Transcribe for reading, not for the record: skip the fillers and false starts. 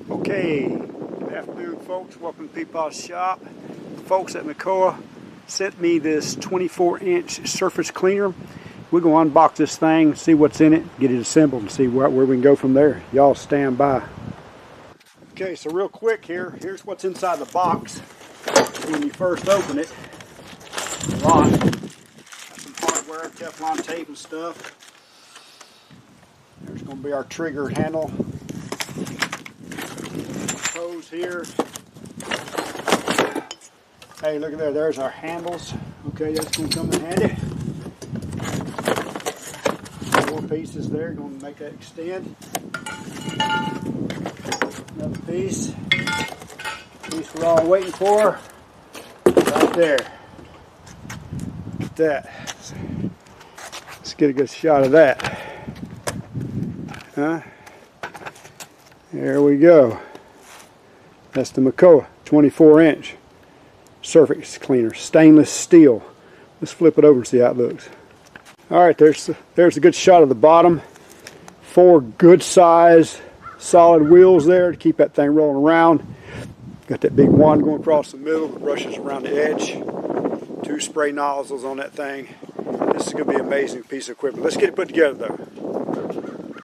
Okay, good afternoon folks, welcome to Peepaw's shop. Folks at MEKOH sent me this 24-inch surface cleaner. We're going to unbox this thing, see what's in it, get it assembled and see where we can go from there. Y'all stand by. Okay, so real quick here's what's inside the box when you first open it. Got some hardware, Teflon tape and stuff. There's going to be our trigger handle. Hose here. Hey, look at there. There's our handles. Okay, that's going to come in handy. 4 pieces there, going to make that extend. Another piece. Piece we're all waiting for. Right there. Look at that. Let's get a good shot of that. There we go. That's the MEKOH 24-inch surface cleaner, stainless steel. Let's flip it over and see how it looks. All right, there's a good shot of the bottom. 4 good size solid wheels there to keep that thing rolling around. Got that big wand going across the middle, the brushes around the edge. 2 spray nozzles on that thing. This is going to be an amazing piece of equipment. Let's get it put together though.